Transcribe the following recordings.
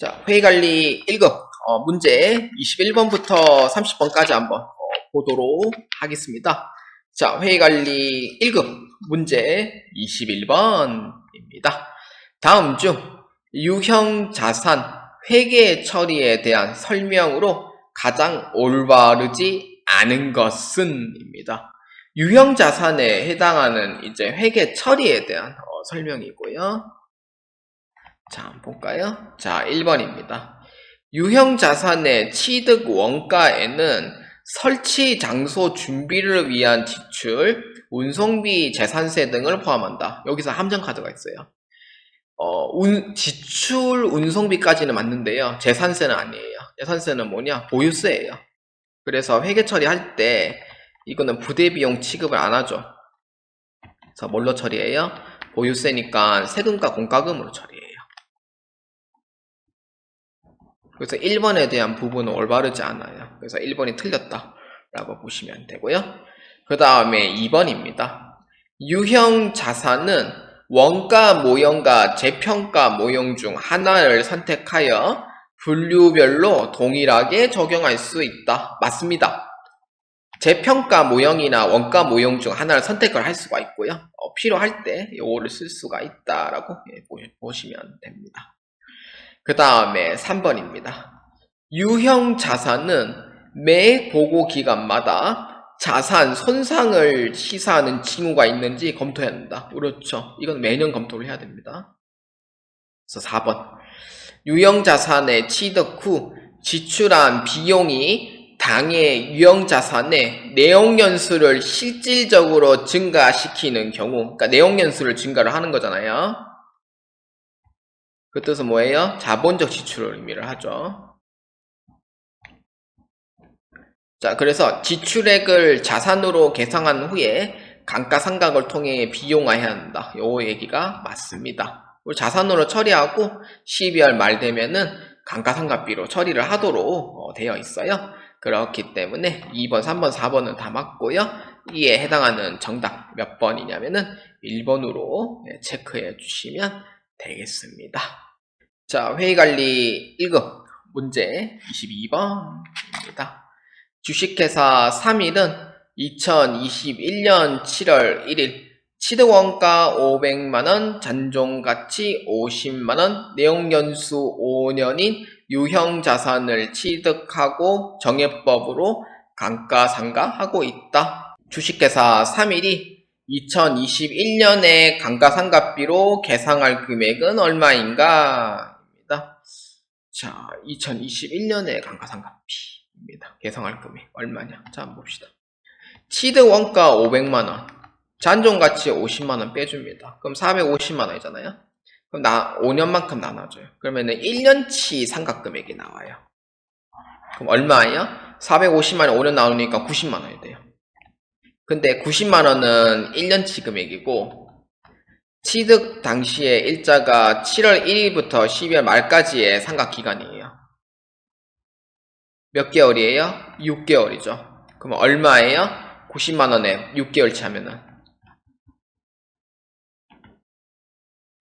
자, 회의관리 1급 문제 21번부터 30번까지 한번 보도록 하겠습니다. 자, 회의관리 1급 문제 21번입니다. 다음 중 유형자산 회계 처리에 대한 설명으로 가장 올바르지 않은 것은 입니다. 유형자산에 해당하는 이제 회계 처리에 대한 설명이고요. 자, 한번 볼까요? 자, 1번입니다. 유형자산의 취득 원가에는 설치 장소 준비를 위한 지출, 운송비, 재산세 등을 포함한다. 여기서 함정카드가 있어요. 지출, 운송비까지는 맞는데요. 재산세는 아니에요. 재산세는 뭐냐? 보유세예요. 그래서 회계 처리할 때 이거는 부대비용 취급을 안 하죠. 그래서 뭘로 처리해요? 보유세니까 세금과 공과금으로 처리해요. 그래서 1번에 대한 부분은 올바르지 않아요. 그래서 1번이 틀렸다라고 보시면 되고요. 그 다음에 2번입니다. 유형 자산은 원가 모형과 재평가 모형 중 하나를 선택하여 분류별로 동일하게 적용할 수 있다. 맞습니다. 재평가 모형이나 원가 모형 중 하나를 선택을 할 수가 있고요. 필요할 때 요거를 쓸 수가 있다라고 보시면 됩니다. 그 다음에 3번입니다. 유형 자산은 매 보고 기간마다 자산 손상을 시사하는 징후가 있는지 검토해야 한다. 그렇죠. 이건 매년 검토를 해야 됩니다. 그래서 4번. 유형 자산의 취득 후 지출한 비용이 당해 유형 자산의 내용 연수를 실질적으로 증가시키는 경우, 그러니까 내용 연수를 증가를 하는 거잖아요. 그 뜻은 뭐예요? 자본적 지출을 의미를 하죠. 자, 그래서 지출액을 자산으로 계상한 후에 감가상각을 통해 비용화해야 한다. 요 얘기가 맞습니다. 자산으로 처리하고 12월 말 되면은 감가상각비로 처리를 하도록 되어 있어요. 그렇기 때문에 2번, 3번, 4번은 다 맞고요. 이에 해당하는 정답 몇 번이냐면은 1번으로 체크해 주시면 되겠습니다. 자, 회의관리 1급 문제 22번입니다. 주식회사 3일은 2021년 7월 1일 취득원가 500만원, 잔존가치 50만원, 내용연수 5년인 유형자산을 취득하고 정해법으로 감가상각하고 있다. 주식회사 3일이 2021년에 감가상각비로 계상할 금액은 얼마인가? 자, 2021년에 감가상각비입니다. 계상할 금액 얼마냐? 자, 한번 봅시다. 취득 원가 500만원, 잔존가치 50만원 빼줍니다. 그럼 450만원이잖아요. 그럼 5년만큼 나눠줘요. 그러면은 1년치 상각금액이 나와요. 그럼 얼마예요? 450만원 5년 나오니까 90만원이 돼요. 근데 90만원은 1년치 금액이고 취득 당시에 일자가 7월 1일부터 12월 말까지의 상각기간이에요. 몇 개월이에요? 6개월이죠. 그럼 얼마예요? 90만원에 6개월치 하면은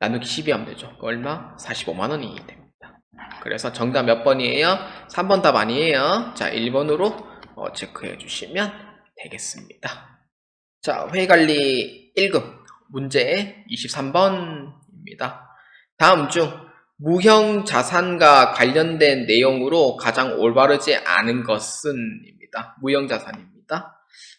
나누기 12 하면 되죠. 얼마? 45만원이 됩니다. 그래서 정답 몇 번이에요? 3번 답 아니에요. 자, 1번으로 체크해 주시면 되겠습니다. 자, 회의관리 1급 문제 23번입니다. 다음 중 무형 자산과 관련된 내용으로 가장 올바르지 않은 것은 입니다. 무형 자산입니다.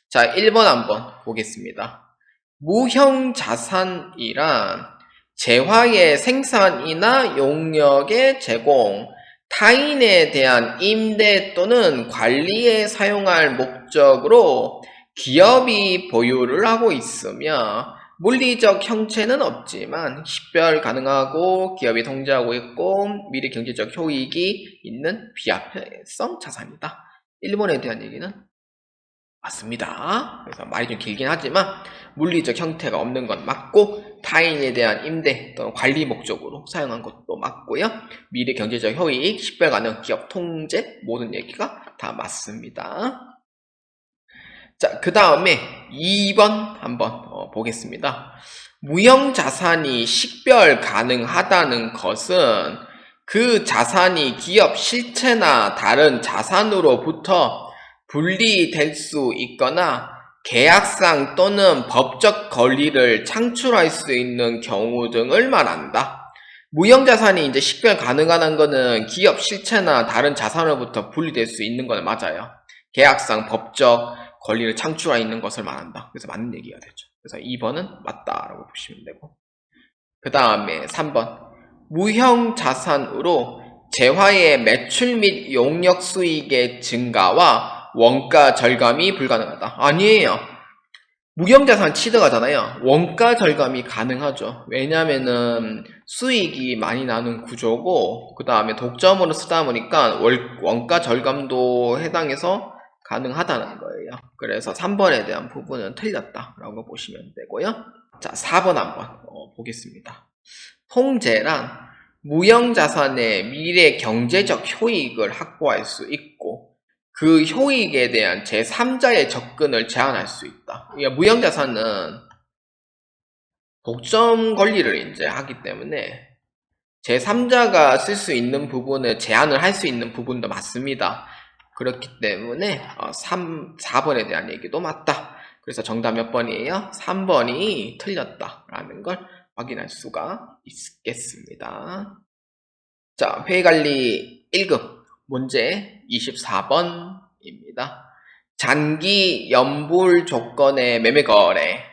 자, 1번 한번 보겠습니다. 무형 자산이란 재화의 생산이나 용역의 제공, 타인에 대한 임대 또는 관리에 사용할 목적으로 기업이 보유를 하고 있으며 물리적 형체는 없지만 식별 가능하고 기업이 통제하고 있고 미래 경제적 효익이 있는 비합회성 자산이다. 1번에 대한 얘기는 맞습니다. 그래서 말이 좀 길긴 하지만 물리적 형태가 없는 건 맞고 타인에 대한 임대 또는 관리 목적으로 사용한 것도 맞고요. 미래 경제적 효익, 식별 가능, 기업 통제 모든 얘기가 다 맞습니다. 자, 그 다음에 2번 한번 보겠습니다. 무형 자산이 식별 가능하다는 것은 그 자산이 기업 실체나 다른 자산으로부터 분리될 수 있거나 계약상 또는 법적 권리를 창출할 수 있는 경우 등을 말한다. 무형자산이 이제 식별 가능한 거는 기업 실체나 다른 자산으로부터 분리될 수 있는 건 맞아요. 계약상 법적 권리를 창출할 수 있는 것을 말한다. 그래서 맞는 얘기가 되죠. 그래서 2번은 맞다라고 보시면 되고. 그 다음에 3번. 무형자산으로 재화의 매출 및 용역 수익의 증가와 원가 절감이 불가능하다. 아니에요. 무형자산 치드가잖아요. 원가 절감이 가능하죠. 왜냐면은 수익이 많이 나는 구조고 그 다음에 독점으로 쓰다 보니까 원가 절감도 해당해서 가능하다는 거예요. 그래서 3번에 대한 부분은 틀렸다라고 보시면 되고요. 자, 4번 한번 보겠습니다. 통제란 무형자산의 미래 경제적 효익을 확보할 수 있고 그 효익에 대한 제3자의 접근을 제한할 수 있다. 무형자산은 독점 권리를 이제 하기 때문에 제3자가 쓸 수 있는 부분을 제한을 할 수 있는 부분도 맞습니다. 그렇기 때문에 4번에 대한 얘기도 맞다. 그래서 정답 몇 번이에요? 3번이 틀렸다라는 걸 확인할 수가 있겠습니다. 자, 회의관리 1급 문제 24번입니다. 장기 연불 조건의 매매거래,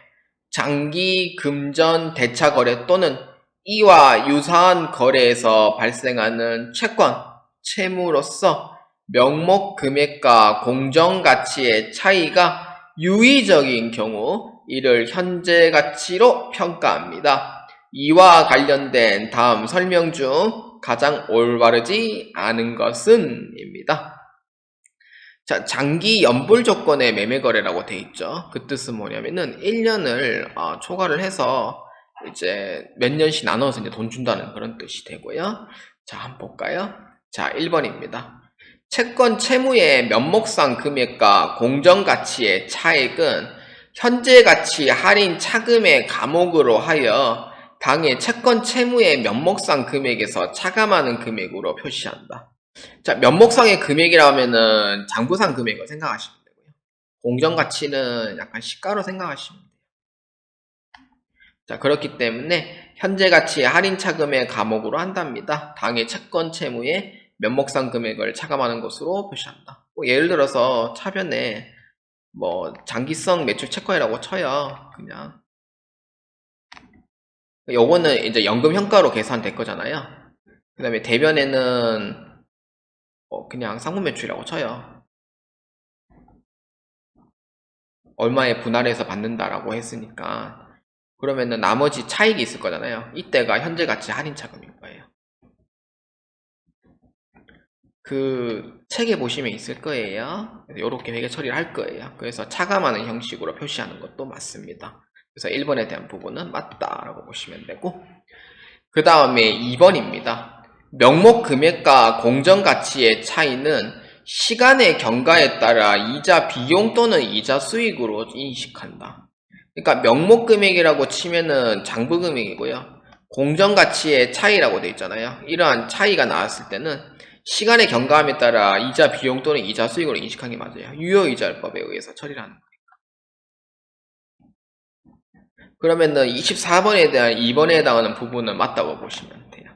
장기 금전 대차 거래 또는 이와 유사한 거래에서 발생하는 채권, 채무로서 명목 금액과 공정 가치의 차이가 유의적인 경우 이를 현재 가치로 평가합니다. 이와 관련된 다음 설명 중 가장 올바르지 않은 것은 입니다. 자, 장기 연불 조건의 매매 거래라고 돼 있죠. 그 뜻은 뭐냐면은 1년을 초과를 해서 이제 몇 년씩 나눠서 이제 돈 준다는 그런 뜻이 되고요. 자, 한번 볼까요? 자, 1번입니다. 채권 채무의 면목상 금액과 공정 가치의 차액은 현재 가치 할인 차금의 감옥으로 하여 당해 채권 채무의 면목상 금액에서 차감하는 금액으로 표시한다. 자, 면목상의 금액이라면은 장부상 금액을 생각하시면 되고요. 공정 가치는 약간 시가로 생각하시면 돼요. 자, 그렇기 때문에 현재 가치의 할인 차금의 감옥으로 한답니다. 당해 채권 채무의 면목상 금액을 차감하는 것으로 표시한다. 뭐 예를 들어서 차변에 뭐 장기성 매출 채권이라고 쳐요. 그냥 요거는 이제 연금 현가로 계산될 거잖아요. 그 다음에 대변에는 그냥 상품 매출이라고 쳐요. 얼마에 분할해서 받는다라고 했으니까 그러면은 나머지 차익이 있을 거잖아요. 이때가 현재 가치 할인 차금일 거예요. 그 책에 보시면 있을 거예요. 이렇게 회계 처리를 할 거예요. 그래서 차감하는 형식으로 표시하는 것도 맞습니다. 그래서 1번에 대한 부분은 맞다라고 보시면 되고 그 다음에 2번입니다. 명목 금액과 공정 가치의 차이는 시간의 경과에 따라 이자 비용 또는 이자 수익으로 인식한다. 그러니까 명목 금액이라고 치면은 장부 금액이고요. 공정 가치의 차이라고 되어 있잖아요. 이러한 차이가 나왔을 때는 시간의 경과함에 따라 이자 비용 또는 이자 수익으로 인식하는 게 맞아요. 유효이자율법에 의해서 처리를 하는 거예요. 그러면은 24번에 대한 2번에 해당하는 부분은 맞다고 보시면 돼요.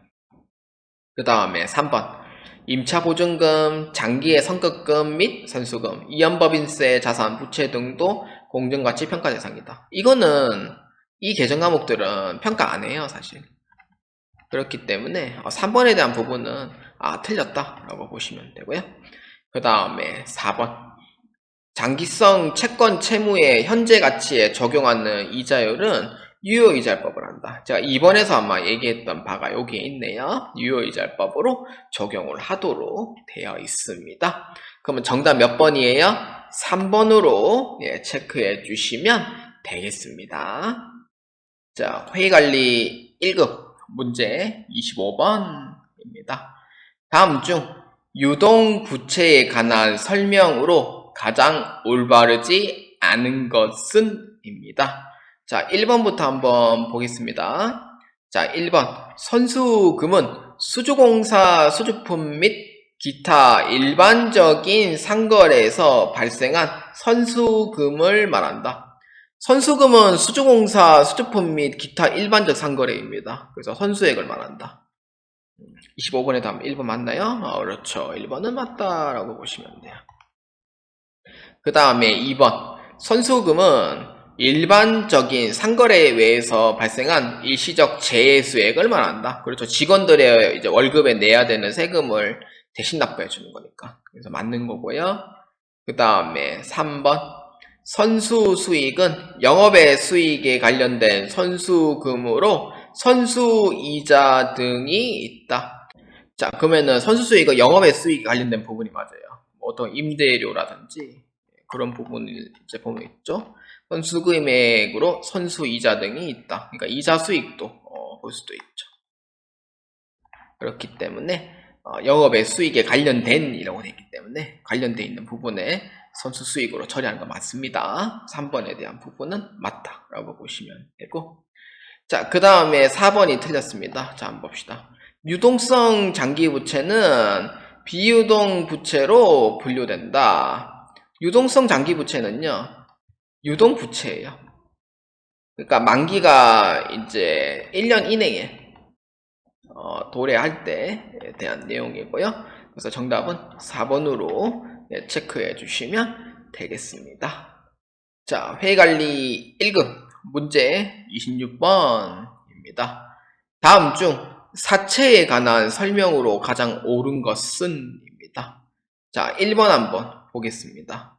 그 다음에 3번 임차보증금, 장기의 선급금 및 선수금, 이연법인세, 자산, 부채 등도 공정가치 평가 대상이다. 이거는 이 개정 과목들은 평가 안 해요, 사실. 그렇기 때문에 3번에 대한 부분은 틀렸다라고 보시면 되고요. 그 다음에 4번 장기성 채권 채무의 현재 가치에 적용하는 이자율은 유효이자율법을 한다. 제가 2번에서 아마 얘기했던 바가 여기에 있네요. 유효이자율법으로 적용을 하도록 되어 있습니다. 그러면 정답 몇 번이에요? 3번으로 체크해 주시면 되겠습니다. 자, 회의관리 1급 문제 25번입니다. 다음 중 유동부채에 관한 설명으로 가장 올바르지 않은 것은? 입니다. 자, 1번부터 한번 보겠습니다. 자, 1번 선수금은 수주공사 수주품 및 기타 일반적인 상거래에서 발생한 선수금을 말한다. 선수금은 수주공사 수주품 및 기타 일반적 상거래입니다. 그래서 선수액을 말한다. 25번에 답 1번 맞나요? 그렇죠. 1번은 맞다라고 보시면 돼요. 그 다음에 2번. 선수금은 일반적인 상거래에 의해서 발생한 일시적 재수액을 말한다. 그렇죠. 직원들의 이제 월급에 내야 되는 세금을 대신 납부해 주는 거니까. 그래서 맞는 거고요. 그 다음에 3번. 선수 수익은 영업의 수익에 관련된 선수금으로 선수이자 등이 있다. 자, 그러면은 선수 수익은 영업의 수익에 관련된 부분이 맞아요. 뭐 어떤 임대료라든지 그런 부분을 이제 보면 있죠. 선수 금액으로 선수 이자 등이 있다. 그러니까 이자 수익도 볼 수도 있죠. 그렇기 때문에 영업의 수익에 관련된 이라고 되어 있기 때문에 관련되어 있는 부분에 선수 수익으로 처리하는 거 맞습니다. 3번에 대한 부분은 맞다라고 보시면 되고, 자, 그 다음에 4번이 틀렸습니다. 자, 한번 봅시다. 유동성 장기 부채는 비유동 부채로 분류된다. 유동성 장기 부채는요, 유동 부채예요. 그러니까 만기가 이제 1년 이내에 도래할 때에 대한 내용이고요. 그래서 정답은 4번으로 체크해 주시면 되겠습니다. 자, 회의관리 1급 문제 26번입니다. 다음 중 사채에 관한 설명으로 가장 옳은 것은? 입니다. 자, 1번 한번 보겠습니다.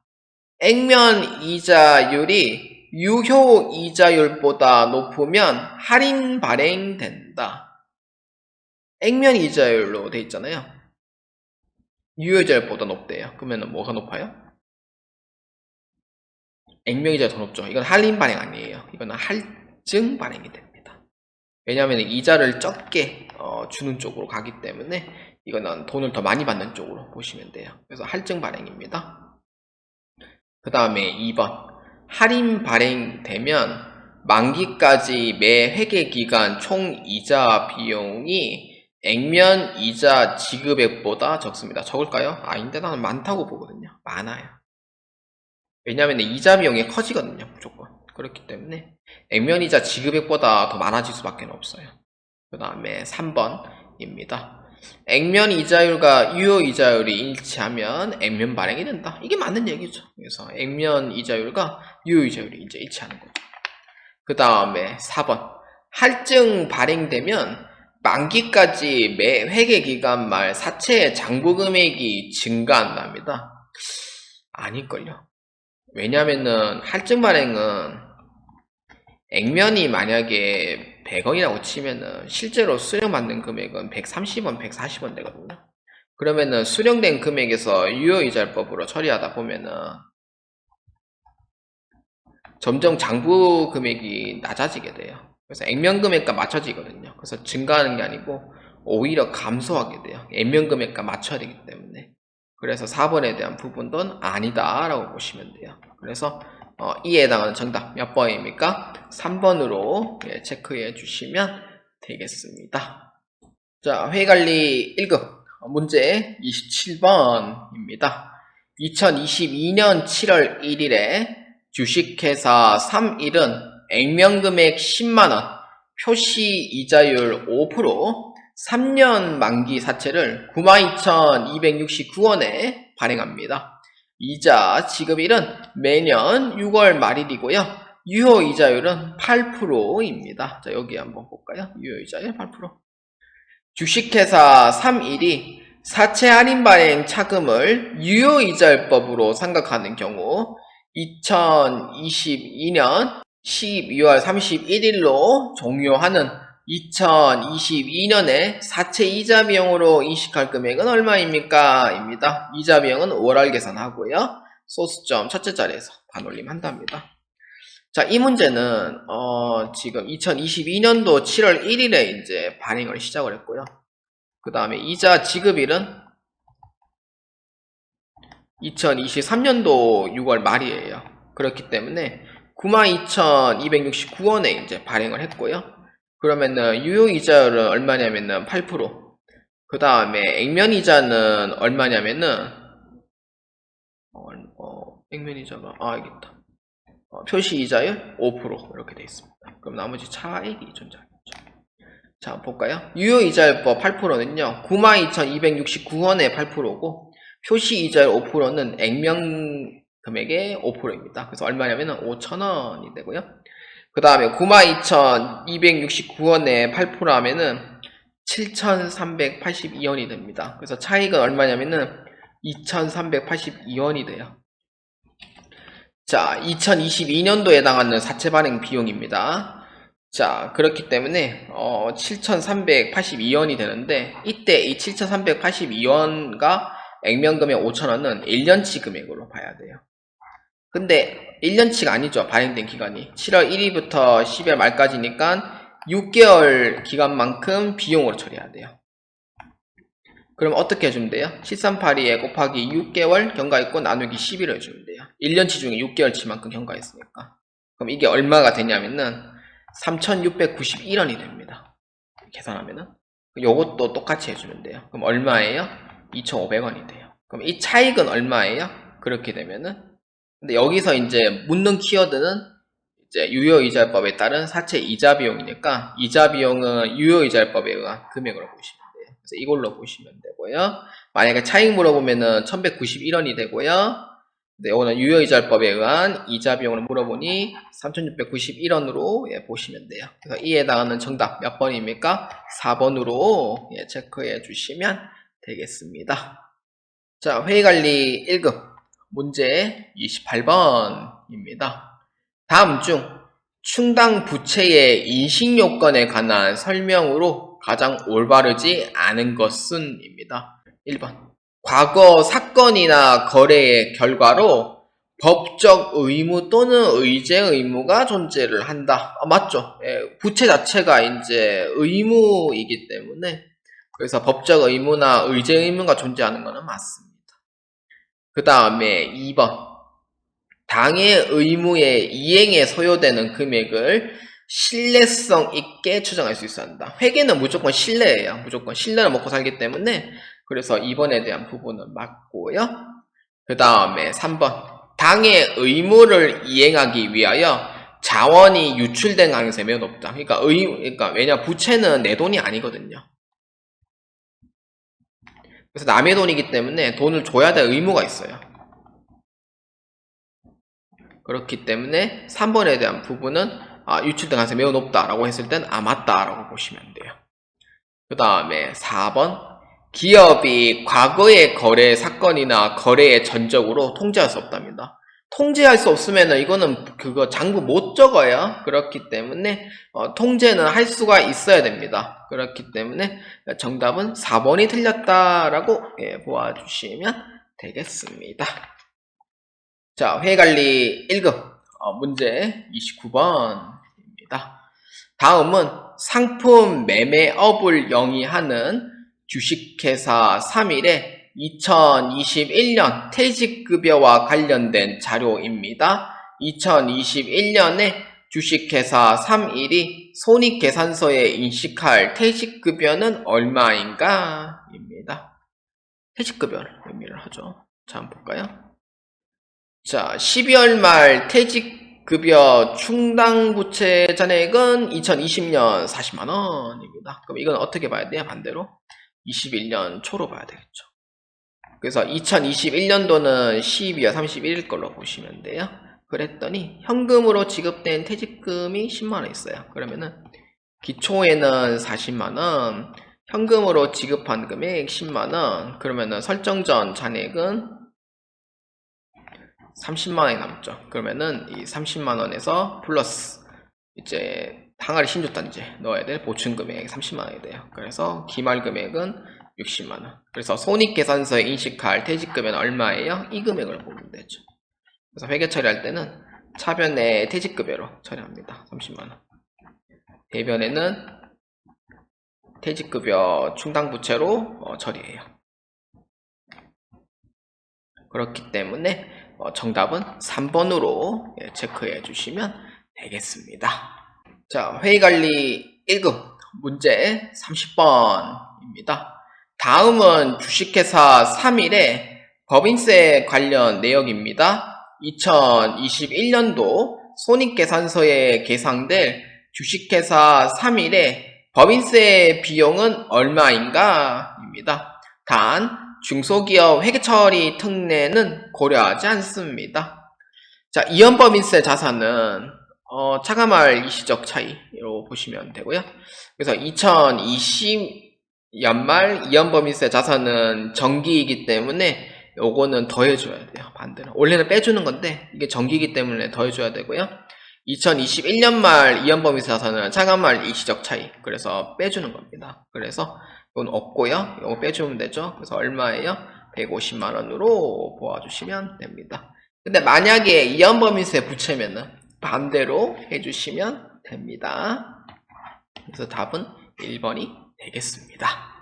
액면 이자율이 유효 이자율보다 높으면 할인 발행된다. 액면 이자율로 돼 있잖아요. 유효 이자율보다 높대요. 그러면 뭐가 높아요? 액면 이자가 더 높죠. 이건 할인 발행 아니에요. 이거는 할증 발행이 됩니다. 왜냐하면 이자를 적게 주는 쪽으로 가기 때문에 이거는 돈을 더 많이 받는 쪽으로 보시면 돼요. 그래서 할증 발행입니다. 그 다음에 2번. 할인 발행되면 만기까지 매 회계 기간 총 이자 비용이 액면 이자 지급액보다 적습니다. 적을까요? 아닌데 나는 많다고 보거든요. 많아요. 왜냐하면 이자 비용이 커지거든요. 무조건. 그렇기 때문에 액면 이자 지급액보다 더 많아질 수밖에 없어요. 그 다음에 3번입니다. 액면 이자율과 유효 이자율이 일치하면 액면 발행이 된다. 이게 맞는 얘기죠. 그래서 액면 이자율과 유효 이자율이 이제 일치하는 거죠. 그 다음에 4번. 할증 발행되면 만기까지 매 회계 기간 말 사채 잔고 금액이 증가한답니다. 아닐걸요. 왜냐면은 할증 발행은 액면이 만약에 100원이라고 치면은 실제로 수령받는 금액은 130원, 140원 되거든요. 그러면은 수령된 금액에서 유효이자율법으로 처리하다 보면은 점점 장부 금액이 낮아지게 돼요. 그래서 액면 금액과 맞춰지거든요. 그래서 증가하는 게 아니고 오히려 감소하게 돼요. 액면 금액과 맞춰야 되기 때문에. 그래서 4번에 대한 부분도 아니다라고 보시면 돼요. 그래서 이에 해당하는 정답 몇 번입니까? 3번으로 체크해 주시면 되겠습니다. 자, 회의관리 1급 문제 27번입니다. 2022년 7월 1일에 주식회사 3일은 액면금액 10만원, 표시이자율 5%, 3년 만기 사채를 92,269원에 발행합니다. 이자 지급일은 매년 6월 말일이고요. 유효이자율은 8%입니다. 자, 여기 한번 볼까요? 유효이자율 8%. 주식회사 3일이 사채 할인 발행 차금을 유효이자율법으로 생각하는 경우 2022년 12월 31일로 종료하는 2022년에 사채 이자 비용으로 인식할 금액은 얼마입니까? 입니다. 이자 비용은 월할 계산하고요. 소수점 첫째 자리에서 반올림 한답니다. 자, 이 문제는 지금 2022년도 7월 1일에 이제 발행을 시작을 했고요. 그 다음에 이자 지급일은 2023년도 6월 말이에요. 그렇기 때문에 92,269원에 이제 발행을 했고요. 그러면은 유효이자율은 얼마냐면은 8%. 그 다음에 액면이자는 얼마냐면은 액면이자가 알겠다. 표시이자율 5% 이렇게 되어 있습니다. 그럼 나머지 차익이 존재하겠죠. 자, 볼까요? 유효이자율법 8%는요 92,269원에 8%고 표시이자율 5%는 액면 금액의 5%입니다. 그래서 얼마냐면은 5,000원이 되고요. 그 다음에 92,269원에 8% 하면은 7,382원이 됩니다. 그래서 차익은 얼마냐면은 2,382원이 돼요. 자, 2022년도에 해당하는 사채 발행 비용입니다. 자, 그렇기 때문에 7,382원이 되는데 이때 이 7,382원과 액면금액 5,000원은 1년치 금액으로 봐야 돼요. 근데 1년치가 아니죠. 발행된 기간이 7월 1일부터 12월 말까지니까 6개월 기간만큼 비용으로 처리해야 돼요. 그럼 어떻게 해주면 돼요? 7382에 곱하기 6개월 경과했고 나누기 11을 해주면 돼요. 1년치 중에 6개월치만큼 경과했으니까. 그럼 이게 얼마가 되냐면은 3,691원이 됩니다. 계산하면은. 요것도 똑같이 해주면 돼요. 그럼 얼마예요? 2,500원이 돼요. 그럼 이 차익은 얼마예요? 그렇게 되면은. 근데 여기서 이제 묻는 키워드는 이제 유효이자율법에 따른 사채 이자 비용이니까 이자 비용은 유효이자율법에 의한 금액으로 보시면 돼요. 그래서 이걸로 보시면 되고요. 만약에 차익 물어보면은 1191원이 되고요. 근데 이거는 유효이자율법에 의한 이자 비용을 물어보니 3691원으로 보시면 돼요. 그래서 이에 해당하는 정답 몇 번입니까? 4번으로 체크해 주시면 되겠습니다. 자, 회의관리 1급 문제 28번입니다. 다음 중 충당 부채의 인식요건에 관한 설명으로 가장 올바르지 않은 것은 입니다. 1번 과거 사건이나 거래의 결과로 법적 의무 또는 의제 의무가 존재를 한다. 맞죠? 부채 자체가 이제 의무이기 때문에 그래서 법적 의무나 의제 의무가 존재하는 것은 맞습니다. 그 다음에 2번 당의 의무의 이행에 소요되는 금액을 신뢰성 있게 추정할 수 있어야 한다. 회계는 무조건 신뢰예요. 무조건 신뢰를 먹고 살기 때문에 그래서 2번에 대한 부분은 맞고요. 그 다음에 3번 당의 의무를 이행하기 위하여 자원이 유출된 가능성이 매우 높다. 그러니까 왜냐 부채는 내 돈이 아니거든요. 그래서 남의 돈이기 때문에 돈을 줘야 될 의무가 있어요. 그렇기 때문에 3번에 대한 부분은 유출된 가능성이 매우 높다라고 했을 땐 맞다라고 보시면 돼요. 그 다음에 4번 기업이 과거의 거래 사건이나 거래의 전적으로 통제할 수 없답니다. 통제할 수 없으면 이거는 그거 장부 못 적어요. 그렇기 때문에 통제는 할 수가 있어야 됩니다. 그렇기 때문에 정답은 4번이 틀렸다라고 보아주시면 되겠습니다. 자, 회의관리 1급 문제 29번입니다. 다음은 상품 매매업을 영위하는 주식회사 3일의 2021년 퇴직급여와 관련된 자료입니다. 2021년에 주식회사 3일이 손익계산서에 인식할 퇴직급여는 얼마인가? 입니다. 퇴직급여를 의미를 하죠. 자, 한번 볼까요? 자, 12월 말 퇴직급여 충당부채 잔액은 2020년 40만원입니다. 그럼 이건 어떻게 봐야 돼요? 반대로 21년 초로 봐야 되겠죠. 그래서 2021년도는 12월 31일 걸로 보시면 돼요. 그랬더니 현금으로 지급된 퇴직금이 10만원 있어요. 그러면은 기초에는 40만원, 현금으로 지급한 금액 10만원, 그러면은 설정 전 잔액은 30만원이 남죠. 그러면은 이 30만원에서 플러스 이제 항아리 신주단지 넣어야 될 보충금액 30만원이 돼요. 그래서 기말 금액은 60만원. 그래서 손익계산서에 인식할 퇴직금액은 얼마예요? 이 금액을 보면 되죠. 그래서 회계 처리할 때는 차변에 퇴직급여로 처리합니다. 30만원. 대변에는 퇴직급여 충당부채로 처리해요. 그렇기 때문에 정답은 3번으로 체크해 주시면 되겠습니다. 자, 회의관리 1급 문제 30번입니다. 다음은 주식회사 3일의 법인세 관련 내역입니다. 2021년도 손익계산서에 계상될 주식회사 3일의 법인세 비용은 얼마인가? 입니다. 단, 중소기업 회계처리 특례는 고려하지 않습니다. 자, 이연법인세 자산은 차감할 일시적 차이로 보시면 되고요. 그래서 2020 연말 이연법인세 자산은 정기이기 때문에 요거는 더해줘야 돼요. 반대로. 원래는 빼주는 건데 이게 정기이기 때문에 더해줘야 되고요. 2021년 말 이연법인세 자산은 차감할 일시적 차이. 그래서 빼주는 겁니다. 그래서 이건 없고요. 이거 빼주면 되죠. 그래서 얼마예요? 150만 원으로 보아주시면 됩니다. 근데 만약에 이연법인세 붙이면은 반대로 해주시면 됩니다. 그래서 답은 1번이 되겠습니다.